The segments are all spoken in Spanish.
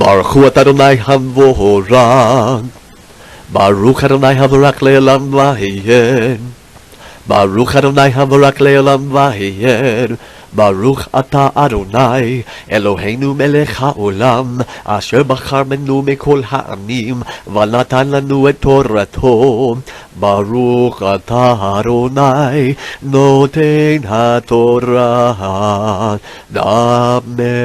Baruch hu Adonai Havorach. Baruch Adonai Havorach le'olam v'hiyen. Baruch Adonai Havorach le'olam v'hiyen. Baruch ata Adonai Eloheinu melech haolam asher bachar benu mikol ha'amim v'natan lanu et torato. Baruch ata Adonai noten haTorah. Amen.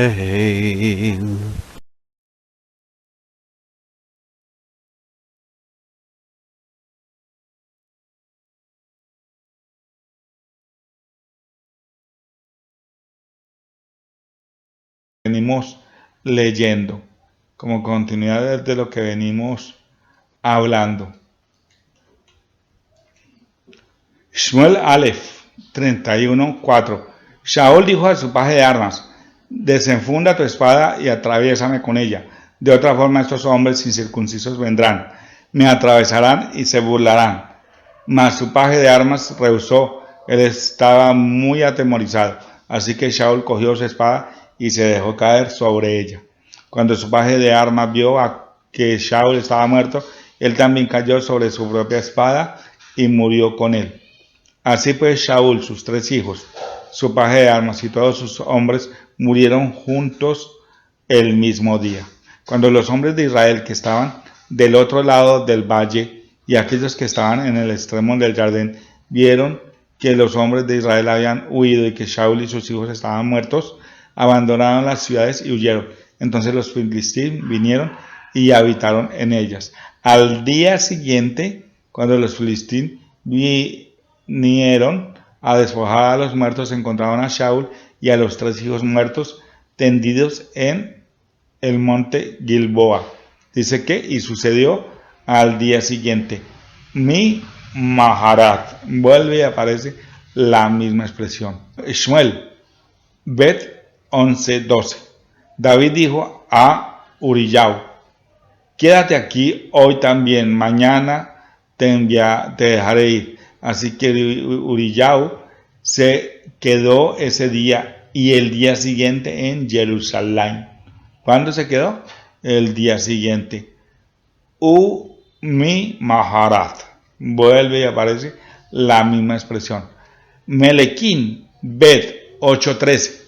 Venimos leyendo como continuidad de lo que venimos hablando. Shmuel Aleph 31:4. Shaul dijo a su paje de armas: desenfunda tu espada y atraviésame con ella. De otra forma estos hombres incircuncisos vendrán, me atravesarán y se burlarán. Mas su paje de armas rehusó, él estaba muy atemorizado. Así que Shaul cogió su espada y se dejó caer sobre ella. Cuando su paje de armas vio que Shaul estaba muerto, él también cayó sobre su propia espada y murió con él. Así pues Shaul, sus 3 hijos, su paje de armas y todos sus hombres murieron juntos el mismo día. Cuando los hombres de Israel que estaban del otro lado del valle y aquellos que estaban en el extremo del Jardín vieron que los hombres de Israel habían huido y que Shaul y sus hijos estaban muertos, abandonaron las ciudades y huyeron. Entonces los filisteos vinieron y habitaron en ellas. Al día siguiente, cuando los filisteos vinieron a despojar a los muertos, encontraron a Shaul y a los 3 hijos muertos tendidos en el monte Gilboa. Dice que, y sucedió al día siguiente. Mi Maharat. Vuelve y aparece la misma expresión. Shmuel, Bet 11:12. David dijo a Urillau: quédate aquí hoy también, mañana te dejaré ir. Así que Urillau se quedó ese día y el día siguiente en Jerusalén. ¿Cuándo se quedó? El día siguiente. Mi Maharat. Vuelve y aparece la misma expresión. Melequín, Bet 8:13.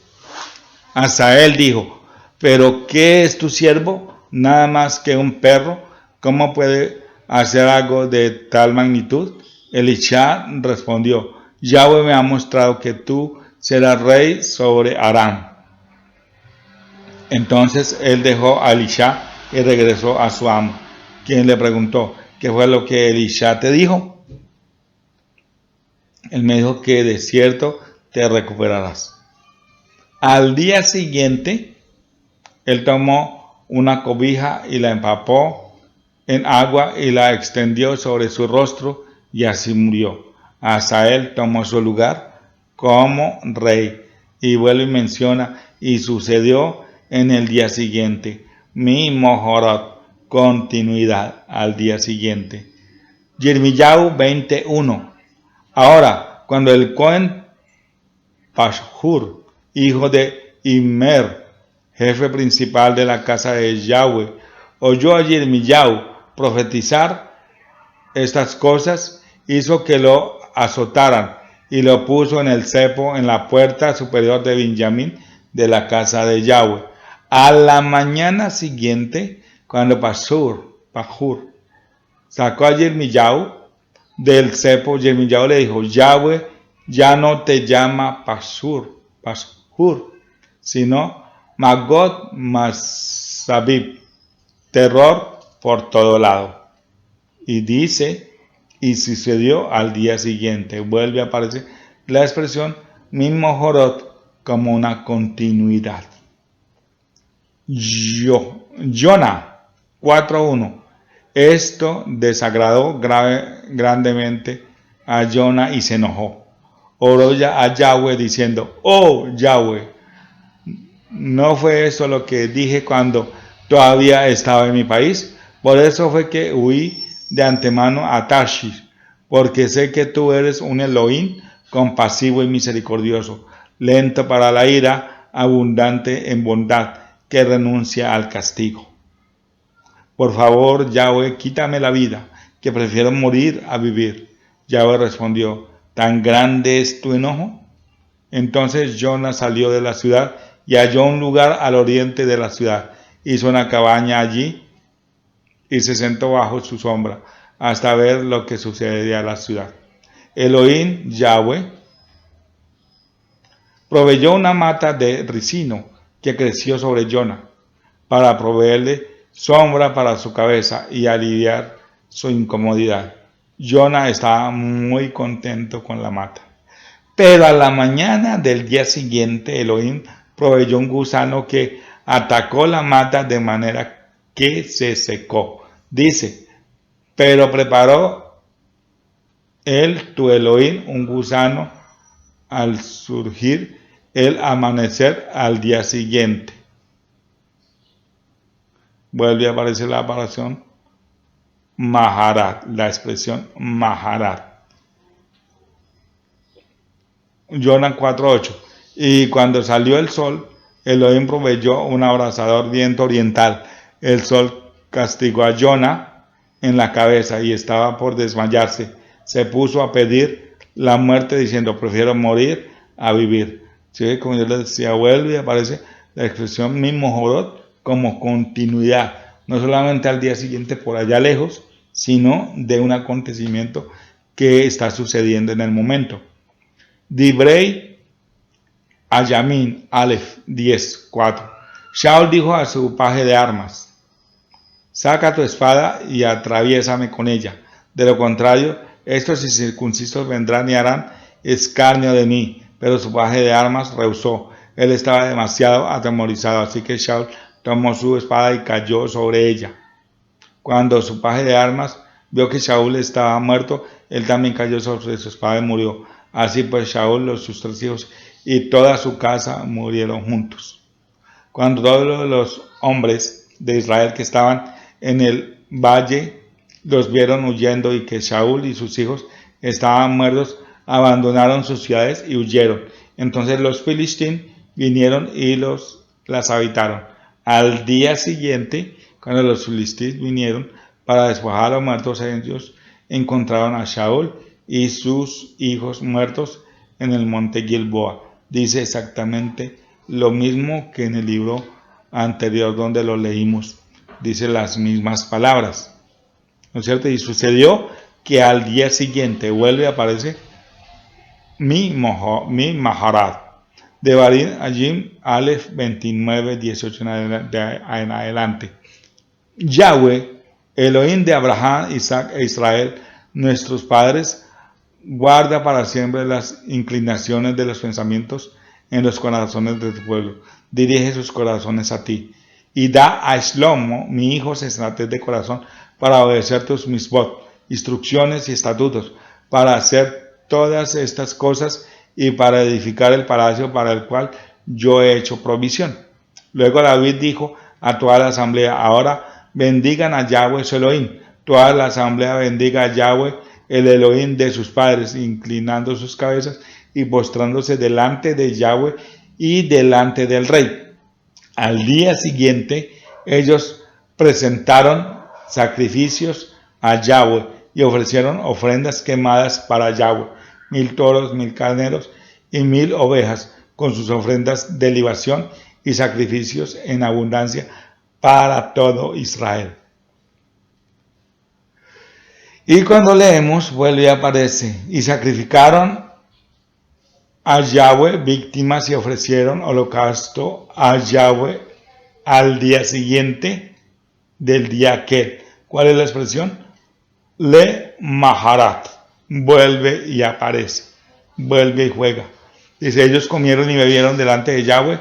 Asael dijo: ¿pero qué es tu siervo? Nada más que un perro. ¿Cómo puede hacer algo de tal magnitud? Elisha respondió: Yahweh me ha mostrado que tú serás rey sobre Aram. Entonces él dejó a Elisha y regresó a su amo, quien le preguntó: ¿qué fue lo que Elisha te dijo? Él me dijo que de cierto te recuperarás. Al día siguiente, él tomó una cobija y la empapó en agua y la extendió sobre su rostro y así murió. Asael tomó su lugar como rey. Y vuelve y menciona: y sucedió en el día siguiente. Mi Mohorat, continuidad al día siguiente. Yirmiyau 21. Ahora, cuando el Cohen Pashhur, hijo de Immer, jefe principal de la casa de Yahweh, oyó a Yirmiyau profetizar estas cosas, hizo que lo azotaran y lo puso en el cepo en la puerta superior de Benjamín de la casa de Yahweh. A la mañana siguiente, cuando Pashur sacó a Yirmiyau del cepo, Yirmiyau le dijo: Yahweh ya no te llama Pashur, sino Magot Masabib, terror por todo lado. Y dice: y sucedió al día siguiente. Vuelve a aparecer la expresión mismo Jorot como una continuidad. Jonah 4:1. Esto desagradó grandemente a Jonah y se enojó. Oró a Yahweh diciendo: oh Yahweh, ¿no fue eso lo que dije cuando todavía estaba en mi país? Por eso fue que huí de antemano a Tarshish, porque sé que tú eres un Elohim compasivo y misericordioso, lento para la ira, abundante en bondad, que renuncia al castigo. por favor, Yahweh, quítame la vida, que prefiero morir a vivir. Yahweh respondió, ¿tan grande es tu enojo? Entonces Jonás salió de la ciudad y halló un lugar al oriente de la ciudad. Hizo una cabaña allí y se sentó bajo su sombra hasta ver lo que sucedería en la ciudad. Elohim, Yahweh, proveyó una mata de ricino que creció sobre Jonás para proveerle sombra para su cabeza y aliviar su incomodidad. Jonás estaba muy contento con la mata. Pero a la mañana del día siguiente, Elohim proveyó un gusano que atacó la mata de manera que se secó. Dice, pero preparó tu Elohim, un gusano al surgir el amanecer al día siguiente. Vuelve a aparecer la aparición Maharat, la expresión Maharat. Jonás 4:8. Y cuando salió el sol, Elohim proveyó un abrasador viento oriental. El sol castigó a Jonás en la cabeza y estaba por desmayarse. Se puso a pedir la muerte diciendo, prefiero morir a vivir. ¿Sí? Como yo les decía, vuelve y aparece la expresión mismo Jorot como continuidad, no solamente al día siguiente por allá lejos, sino de un acontecimiento que está sucediendo en el momento. Dibrei Ayamin, Aleph 10:4. Shaul dijo a su paje de armas, saca tu espada y atraviésame con ella. De lo contrario, estos incircuncisos vendrán y harán escarnio de mí. Pero su paje de armas rehusó. Él estaba demasiado atemorizado, así que Shaul tomó su espada y cayó sobre ella. Cuando su paje de armas vio que Shaul estaba muerto, él también cayó sobre su espada y murió. Así pues, Shaul, sus 3 hijos y toda su casa murieron juntos. Cuando todos los hombres de Israel que estaban en el valle los vieron huyendo y que Shaul y sus hijos estaban muertos, abandonaron sus ciudades y huyeron. Entonces los filisteos vinieron y las habitaron. Al día siguiente, cuando los filisteos vinieron para despojar a los muertos, ellos encontraron a Shaul y sus hijos muertos en el monte Gilboa. Dice exactamente lo mismo que en el libro anterior donde lo leímos. Dice las mismas palabras, ¿no es cierto? Y sucedió que al día siguiente vuelve a aparecer mi Maharat. Devarim Ajim Aleph 29:18 en adelante. Yahweh, Elohim de Abraham, Isaac e Israel, nuestros padres, guarda para siempre las inclinaciones de los pensamientos en los corazones de tu pueblo. Dirige sus corazones a ti. Y da a Shlomo, mi hijo, sensatez de corazón para obedecer tus misbot, instrucciones y estatutos, para hacer todas estas cosas y para edificar el palacio para el cual yo he hecho provisión. Luego David dijo a toda la asamblea, ahora bendigan a Yahweh su Elohim. Toda la asamblea bendiga a Yahweh, el Elohim de sus padres, inclinando sus cabezas y postrándose delante de Yahweh y delante del rey. Al día siguiente, ellos presentaron sacrificios a Yahweh y ofrecieron ofrendas quemadas para Yahweh, 1000 toros, 1000 carneros y 1000 ovejas, con sus ofrendas de libación y sacrificios en abundancia para todo Israel. Y cuando leemos, vuelve y aparece, y sacrificaron a Yahweh víctimas y ofrecieron holocausto a Yahweh al día siguiente del día aquel. ¿Cuál es la expresión? Le Maharat. Vuelve y aparece. Vuelve y juega. Dice, ellos comieron y bebieron delante de Yahweh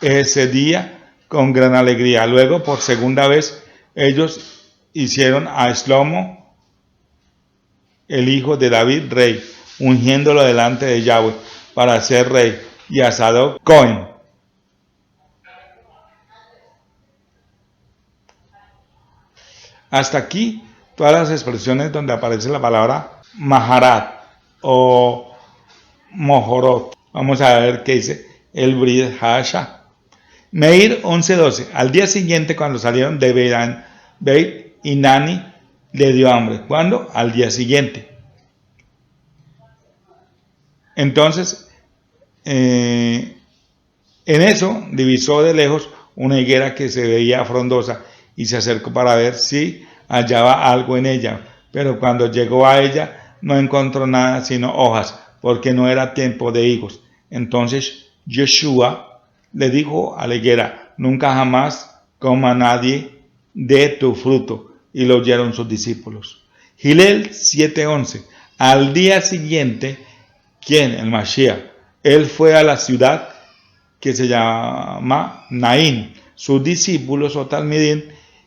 ese día con gran alegría. Luego, por segunda vez, ellos hicieron a Shlomo, el hijo de David, rey, ungiéndolo delante de Yahweh para ser rey, y a Sadoc Cohen. Hasta aquí todas las expresiones donde aparece la palabra Maharat o Mohorot. Vamos a ver qué dice el Brit Hadashah. Meir 11:12. Al día siguiente, cuando salieron de Beit y Nani le dio hambre. ¿Cuándo? Al día siguiente. Entonces, en eso divisó de lejos una higuera que se veía frondosa y se acercó para ver si hallaba algo en ella. Pero cuando llegó a ella no encontró nada sino hojas, porque no era tiempo de higos. Entonces Yeshua le dijo a la higuera: nunca jamás coma nadie de tu fruto. Y lo oyeron sus discípulos. Gilel 7:11. Al día siguiente, ¿quién? El Mashiach. Él fue a la ciudad que se llama Naín. Sus discípulos o Talmidín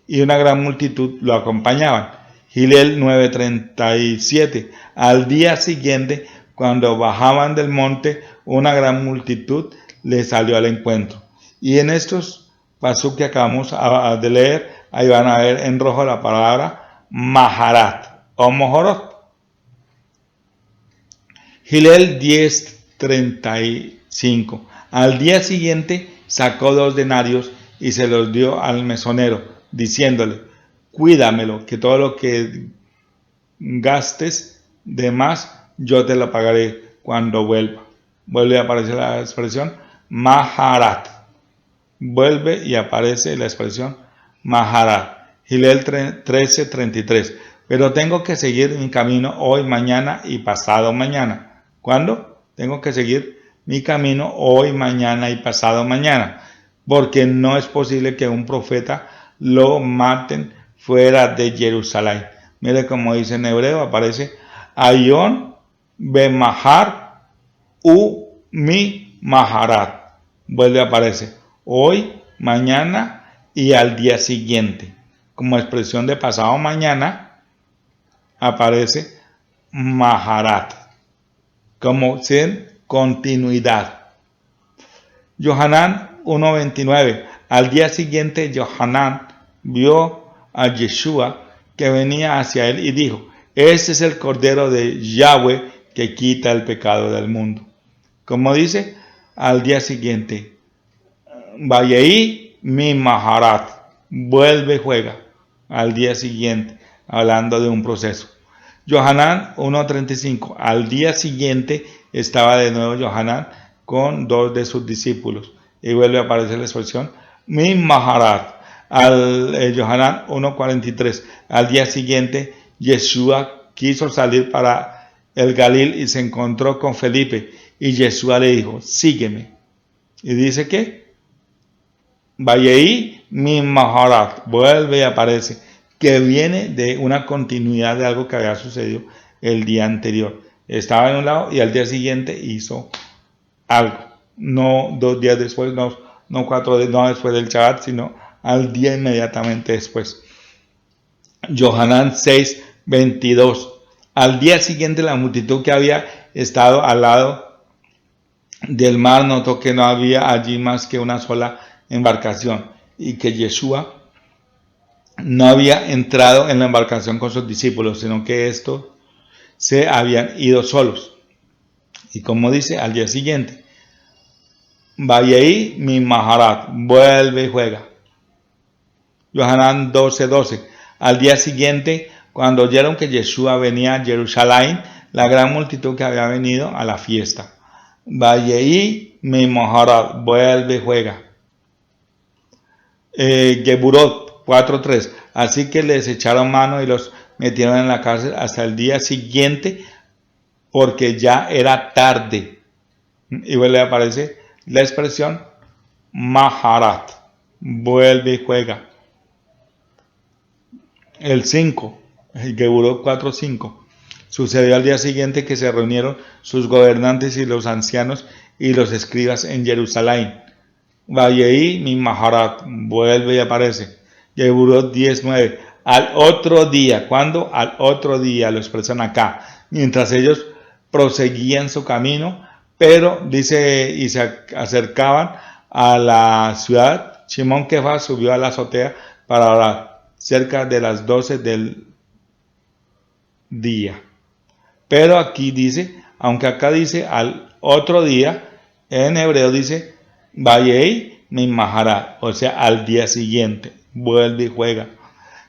y una gran multitud lo acompañaban. Gilel 9:37. Al día siguiente, cuando bajaban del monte, una gran multitud le salió al encuentro. Y en estos pasos que acabamos de leer, ahí van a ver en rojo la palabra Maharat o Mohorot. Gilel 10:35. Al día siguiente sacó 2 denarios y se los dio al mesonero, diciéndole: cuídamelo, que todo lo que gastes de más, yo te lo pagaré cuando vuelva. Vuelve a aparecer la expresión Maharat. Vuelve y aparece la expresión Maharat. Gilel 13:33. Pero tengo que seguir mi camino hoy, mañana y pasado mañana. ¿Cuándo? Tengo que seguir mi camino hoy, mañana y pasado mañana. Porque no es posible que un profeta lo maten fuera de Jerusalén. Mire cómo dice en hebreo, aparece Ayon Bemahar U Mi Maharat. Vuelve a aparecer hoy, mañana y al día siguiente. Como expresión de pasado mañana aparece Maharat. Como sin continuidad. Yohanan 1:29. Al día siguiente Yohanan vio a Yeshua que venía hacia él y dijo: este es el Cordero de Yahweh que quita el pecado del mundo. Como dice, al día siguiente, Vayeí mi Maharat, vuelve y juega. Al día siguiente, hablando de un proceso. Yohanan 1:35. Al día siguiente estaba de nuevo Yohanan con 2 de sus discípulos. Y vuelve a aparecer la expresión mi Maharat. Yohanan 1:43. Al día siguiente, Yeshua quiso salir para el Galil y se encontró con Felipe. Y Yeshua le dijo: sígueme. Y dice que Vayeí mi Maharat. Vuelve y aparece. Que viene de una continuidad de algo que había sucedido el día anterior. Estaba en un lado y al día siguiente hizo algo. No 2 días después, no 4 días, no después del Shabbat, sino al día inmediatamente después. Yohanan 6:22. Al día siguiente la multitud que había estado al lado del mar notó que no había allí más que una sola embarcación y que Yeshua no había entrado en la embarcación con sus discípulos, sino que estos se habían ido solos. Y como dice, al día siguiente, Vayeí mi Maharat, vuelve y juega. Yohanan 12:12. Al día siguiente, cuando oyeron que Yeshua venía a Jerusalén, la gran multitud que había venido a la fiesta. Vayeí mi Maharat, vuelve y juega. Geburot 4:3. Así que les echaron mano y los metieron en la cárcel hasta el día siguiente, porque ya era tarde. Y vuelve a aparecer la expresión Maharat, vuelve y juega. El 5, el Geburot 4:5. Sucedió al día siguiente que se reunieron sus gobernantes y los ancianos y los escribas en Jerusalén. Vayeí mi Maharat, vuelve y aparece. Geburot 10:9. Al otro día, ¿cuándo? Al otro día, lo expresan acá, mientras ellos proseguían su camino, pero dice, y se acercaban a la ciudad, Shimón Kefas subió a la azotea para orar, cerca de las 12 del día. Pero aquí dice, aunque acá dice al otro día, en hebreo dice Vayeí mi Maharat, o sea, al día siguiente, vuelve y juega.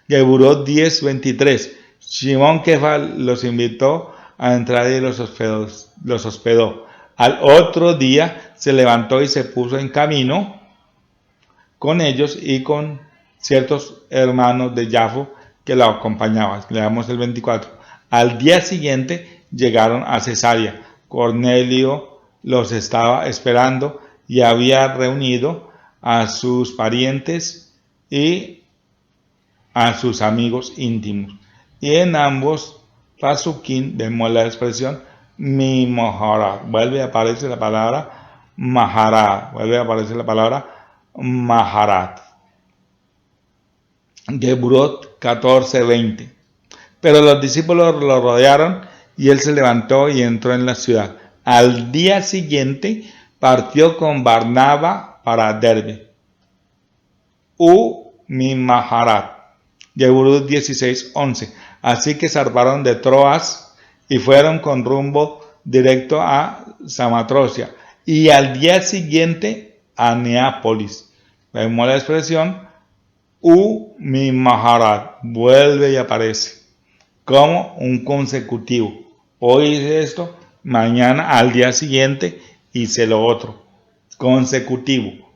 Geburot 10:23. Shimón Kefal los invitó a entrar y los hospedó. Al otro día se levantó y se puso en camino con ellos y con ciertos hermanos de Jafo que la acompañaban. Leamos el 24. Al día siguiente llegaron a Cesarea. Cornelio los estaba esperando y había reunido a sus parientes y a sus amigos íntimos. Y en ambos pasukim vemos la expresión mi Maharat. Vuelve a aparecer la palabra Maharat. Vuelve a aparecer la palabra Maharat. Geburot 14:20. Pero los discípulos lo rodearon y él se levantó y entró en la ciudad. Al día siguiente partió con Barnaba para Derbe. Mi Maharat. Geburot 16:11. Así que zarparon de Troas y fueron con rumbo directo a Samatrocia y al día siguiente a Neápolis. Vemos la expresión mi Maharat, vuelve y aparece como un consecutivo. Hoy hice esto, mañana al día siguiente hice lo otro, consecutivo.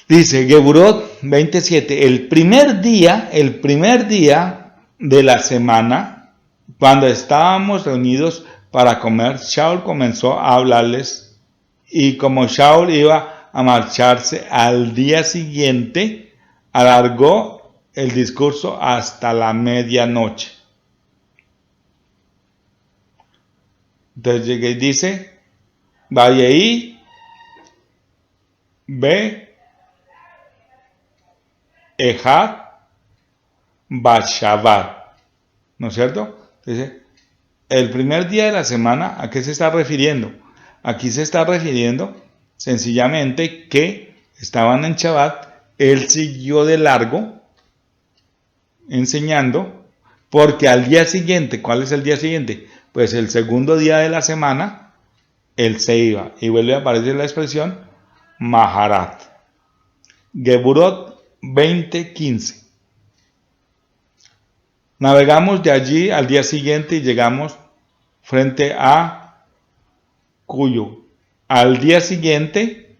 Dice Geburot 27, el primer día de la semana, cuando estábamos reunidos para comer, Shaul comenzó a hablarles y como Shaul iba a marcharse al día siguiente, alargó el discurso hasta la medianoche. Entonces llega y dice, vaya ahí, ve, Ejad Bashabat, ¿no es cierto? Dice, el primer día de la semana, ¿a qué se está refiriendo? Aquí se está refiriendo sencillamente que estaban en Shabbat, él siguió de largo enseñando, porque al día siguiente, ¿cuál es el día siguiente? Pues el segundo día de la semana, él se iba, y vuelve a aparecer la expresión Maharat. Geburot 20:15. Navegamos de allí al día siguiente y llegamos frente a Cuyo. Al día siguiente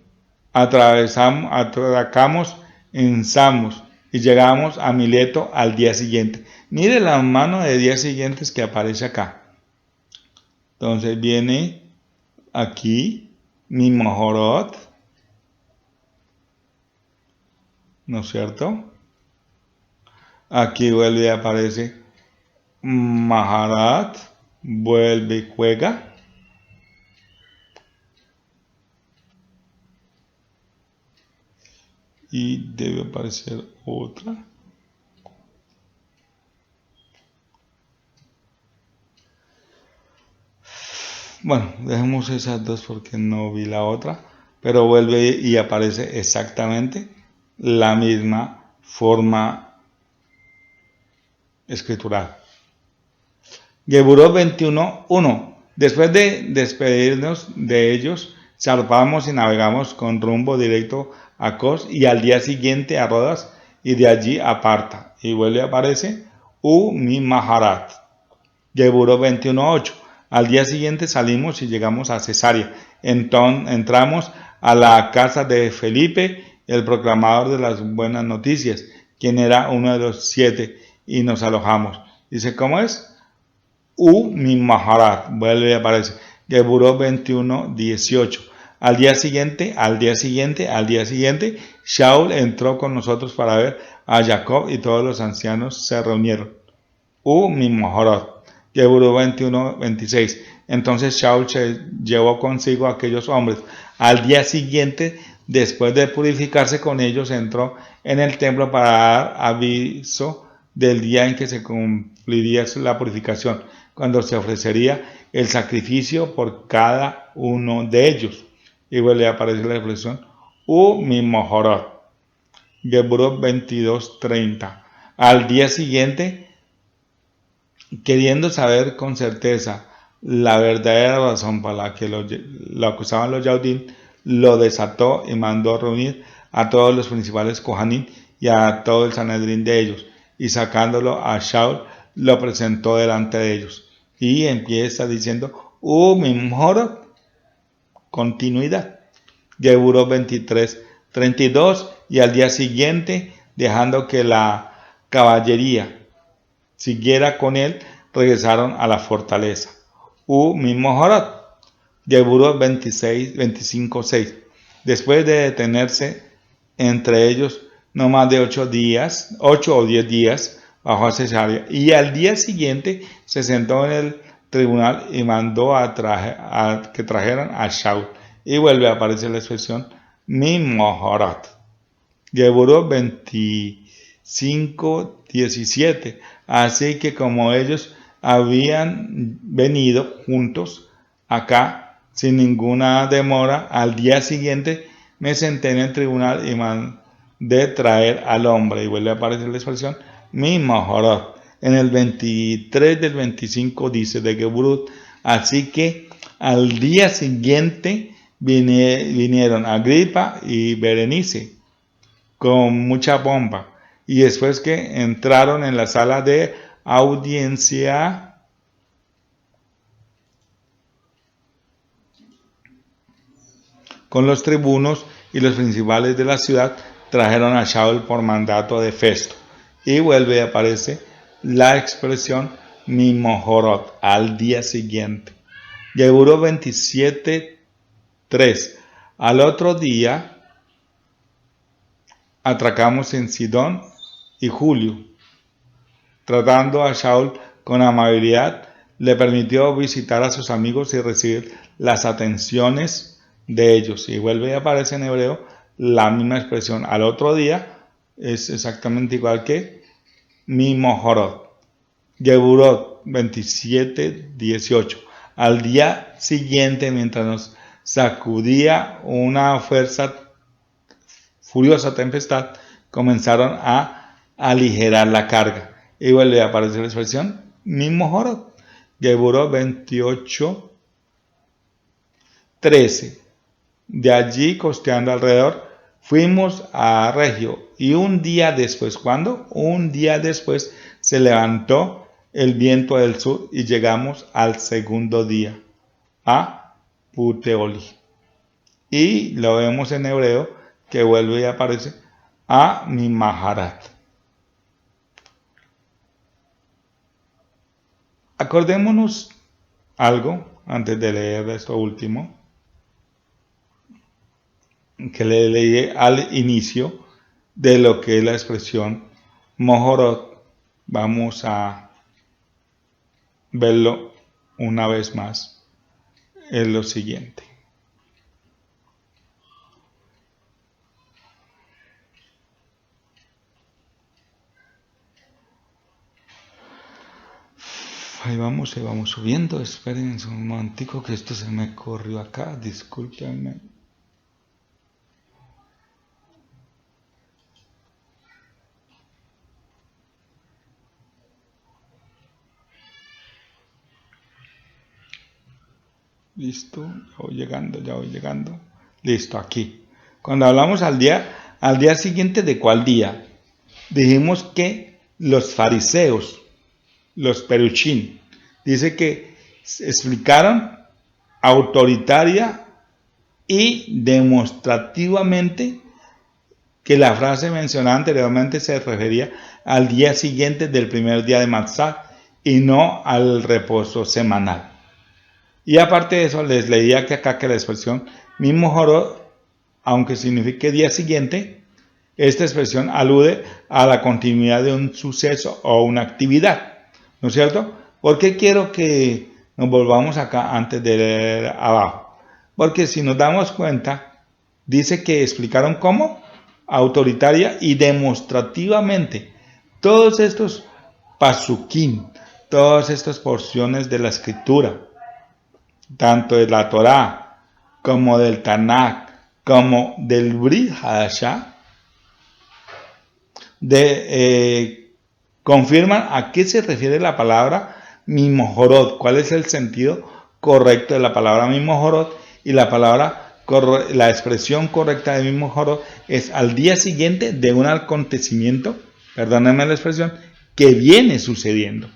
atracamos en Samos y llegamos a Mileto al día siguiente. Mire la mano de días siguientes que aparece acá. Entonces viene aquí mi Mahorot, ¿no es cierto? Aquí vuelve y aparece Maharat, vuelve y juega. Y debe aparecer otra. Bueno, dejemos esas dos porque no vi la otra. Pero vuelve y aparece exactamente la misma forma escritural. Geburot 21:1. Después de despedirnos de ellos, zarpamos y navegamos con rumbo directo a Cos y al día siguiente a Rodas y de allí a Parta. Y vuelve a aparecer mi Maharat. Geburot 21:8. Al día siguiente salimos y llegamos a Cesarea. Entonces entramos a la casa de Felipe, el proclamador de las buenas noticias, quien era uno de los 7, y nos alojamos. Dice, ¿cómo es? Mi Maharat, vuelve y aparece. Geburot 21:18. Al día siguiente, Shaul entró con nosotros para ver a Jacob y todos los ancianos se reunieron. Mi Maharat. Geburot 21:26. Entonces Shaul se llevó consigo a aquellos hombres. Al día siguiente, después de purificarse con ellos, entró en el templo para dar aviso del día en que se cumpliría la purificación, cuando se ofrecería el sacrificio por cada uno de ellos. Y vuelve a aparecer la expresión mi Maharat. Geburot 22:30. Al día siguiente, queriendo saber con certeza la verdadera razón para la que lo acusaban los Yaudín, lo desató y mandó reunir a todos los principales Kohanim y a todo el Sanedrín de ellos, y sacándolo a Shaul, lo presentó delante de ellos. Y empieza diciendo, Mimhorot, continuidad. Geburot 23:32, y al día siguiente, dejando que la caballería siguiera con él, regresaron a la fortaleza. Mimhorot. Geburot 25:6. Después de detenerse entre ellos no más de 8 o 10 días, bajó a Cesarea, y al día siguiente se sentó en el tribunal y mandó que trajeran a Shaul. Y vuelve a aparecer la expresión Mimhorot. Geburot 25:17. Así que como ellos habían venido juntos acá sin ninguna demora, al día siguiente me senté en el tribunal y mandé traer al hombre. Y vuelve a aparecer la expresión Mimhorot. En el 23 del 25 dice de Geburot, así que al día siguiente vinieron Agripa y Berenice con mucha pompa, y después que entraron en la sala de audiencia, con los tribunos y los principales de la ciudad, trajeron a Shaul por mandato de Festo. Y vuelve a aparecer la expresión Mimhorot, al día siguiente. Geburot 27:3. Al otro día atracamos en Sidón y Julio. Tratando a Shaul con amabilidad, le permitió visitar a sus amigos y recibir las atenciones de ellos. Y vuelve a aparecer en hebreo la misma expresión. Al otro día es exactamente igual que Mimhorot. Geburot 27:18. Al día siguiente, mientras nos sacudía una furiosa tempestad, comenzaron a aligerar la carga. Y vuelve a aparecer la expresión Mimhorot. Geburot 28:13. De allí, costeando alrededor, fuimos a Regio, y un día después, ¿cuándo? Un día después se levantó el viento del sur y llegamos al segundo día a Puteoli. Y lo vemos en hebreo que vuelve y aparece a Mimharat. Acordémonos algo antes de leer esto último que le leí al inicio de lo que es la expresión Mohorot. Vamos a verlo una vez más. Es lo siguiente. Ahí vamos subiendo. Esperen un momentico que esto se me corrió acá. Discúlpenme. Listo, ya voy llegando. Listo, aquí. Cuando hablamos al día siguiente, ¿de cuál día? Dijimos que los fariseos, los peruchín, dice que explicaron autoritaria y demostrativamente que la frase mencionada anteriormente se refería al día siguiente del primer día de Matzah y no al reposo semanal. Y aparte de eso, les leía que acá que la expresión Mimhorot, aunque signifique día siguiente, esta expresión alude a la continuidad de un suceso o una actividad, ¿no es cierto? ¿Por qué quiero que nos volvamos acá antes de leer abajo? Porque si nos damos cuenta, dice que explicaron cómo autoritaria y demostrativamente todos estos pasukim, todas estas porciones de la escritura, tanto de la Torá como del Tanakh, como del Brit Hadashah, confirman a qué se refiere la palabra Mimhorot, cuál es el sentido correcto de la palabra Mimhorot y la palabra la expresión correcta del mismo Jorot es al día siguiente de un acontecimiento, perdónenme la expresión, que viene sucediendo.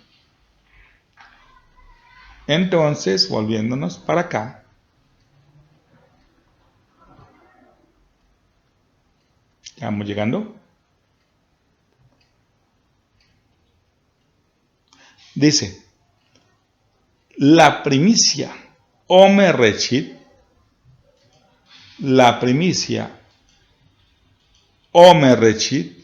Entonces, volviéndonos para acá, estamos llegando. Dice, la primicia Omer Reshit, la primicia Omer Reshit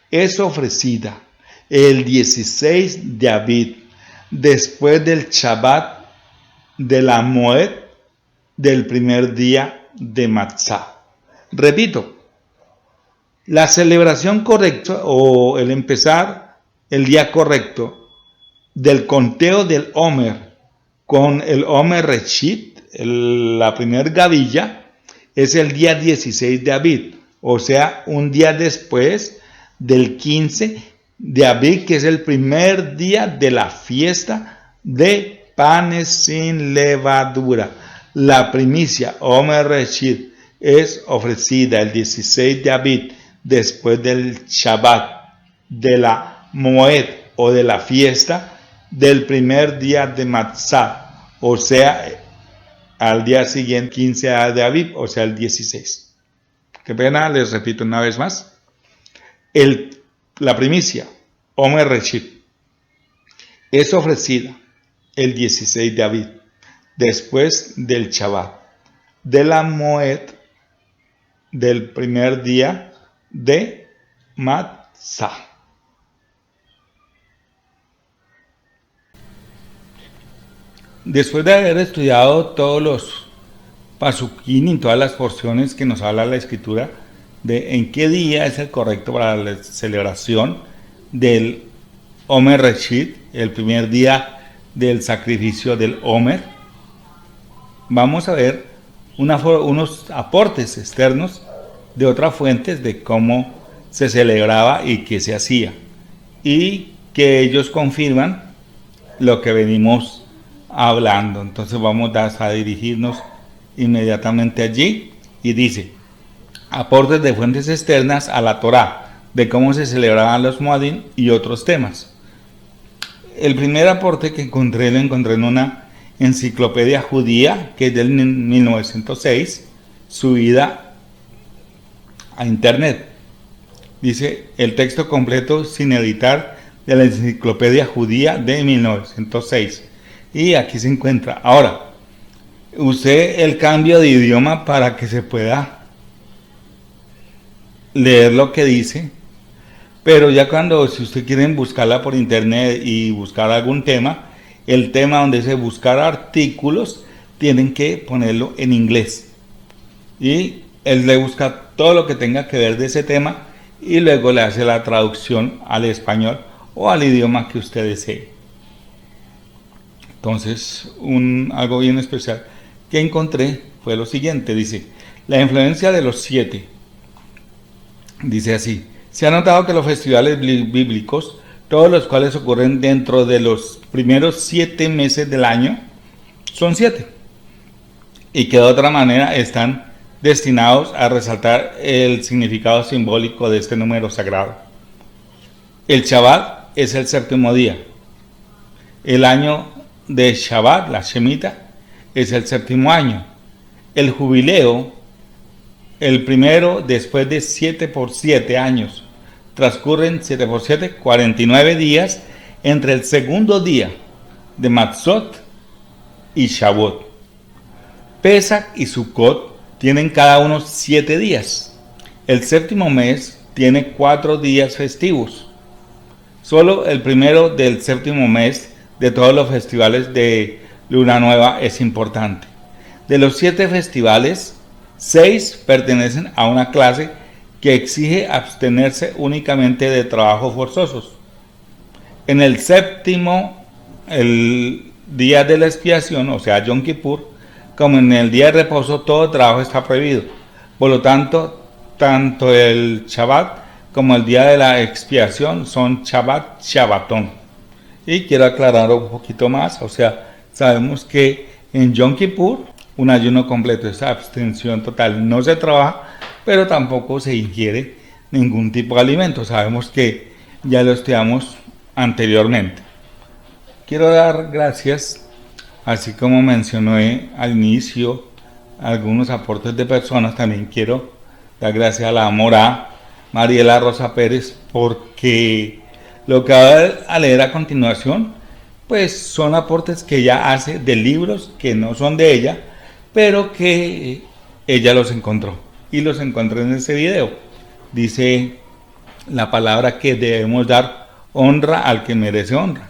es ofrecida el 16 de Abib, después del Shabbat de la Moed del primer día de Matzah. Repito, la celebración correcta o el empezar el día correcto del conteo del Omer con el Omer Reshit, la primer gavilla, es el día 16 de Abib, o sea, un día después del 15 de Abib, que es el primer día de la fiesta de panes sin levadura. La primicia Omer Reshit es ofrecida el 16 de Abib, después del Shabbat, de la Moed o de la fiesta del primer día de Matzah, o sea, al día siguiente, 15 de Abib, o sea, el 16. Qué pena, les repito una vez más. La primicia, Omer Reshit, es ofrecida el 16 de Abib, después del Shabbat, de la Moed, del primer día de Matzah. Después de haber estudiado todos los pasuquín y todas las porciones que nos habla la escritura de en qué día es el correcto para la celebración del Omer Reshit, el primer día del sacrificio del Omer, vamos a ver unos aportes externos de otras fuentes de cómo se celebraba y qué se hacía, y que ellos confirman lo que venimos hablando. Entonces vamos a dirigirnos inmediatamente allí y dice: aportes de fuentes externas a la Torá, de cómo se celebraban los Moadim y otros temas. El primer aporte que lo encontré en una enciclopedia judía que es del 1906, subida a internet. Dice el texto completo sin editar de la enciclopedia judía de 1906. Y aquí se encuentra. Ahora, usé el cambio de idioma para que se pueda leer lo que dice, pero ya si ustedes quieren buscarla por internet y buscar algún tema, el tema donde dice buscar artículos, tienen que ponerlo en inglés. Y él le busca todo lo que tenga que ver de ese tema y luego le hace la traducción al español o al idioma que usted desee. Entonces, algo bien especial que encontré fue lo siguiente. Dice, la influencia de los 7. Dice así: se ha notado que los festivales bíblicos, todos los cuales ocurren dentro de los primeros 7 meses del año, son 7. Y que de otra manera están destinados a resaltar el significado simbólico de este número sagrado. El Shabbat es el 7º día. El año de Shabbat, la Shemitah, es el 7º año. El jubileo, el primero después de 7 por 7 años. Transcurren 7 por 7, 49 días entre el segundo día de Matzot y Shavuot. Pesach y Sukkot tienen cada uno 7 días. El 7º mes tiene 4 días festivos. Solo el primero del 7º mes de todos los festivales de Luna Nueva es importante. De los 7 festivales, 6 pertenecen a una clase que exige abstenerse únicamente de trabajos forzosos. En el 7º, el día de la expiación, o sea, Yom Kippur, como en el día de reposo, todo trabajo está prohibido. Por lo tanto, tanto el Shabbat como el día de la expiación son Shabbat, Shabbatón. Y quiero aclarar un poquito más, o sea, sabemos que en Yom Kippur un ayuno completo, es abstención total. No se trabaja, pero tampoco se ingiere ningún tipo de alimento. Sabemos que ya lo estudiamos anteriormente. Quiero dar gracias, así como mencioné al inicio algunos aportes de personas, también quiero dar gracias a la mora Mariela Rosa Pérez, porque lo que va a leer a continuación pues son aportes que ella hace de libros que no son de ella, pero que ella los encontró y los encontró en este video. Dice la palabra que debemos dar honra al que merece honra.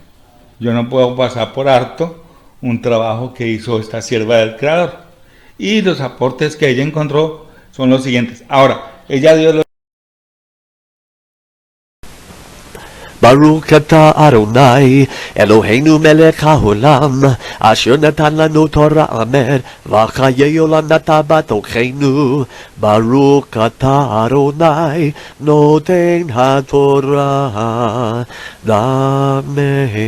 Yo no puedo pasar por alto un trabajo que hizo esta sierva del Creador. Y los aportes que ella encontró son los siguientes. Ahora, ella dio los... Baruch atah Adonai, Eloheinu melech haolam, asher natan lanu Torah amen, v'chayei olam natan batochenu. Baruch atah Adonai, noten haTorah. Amen.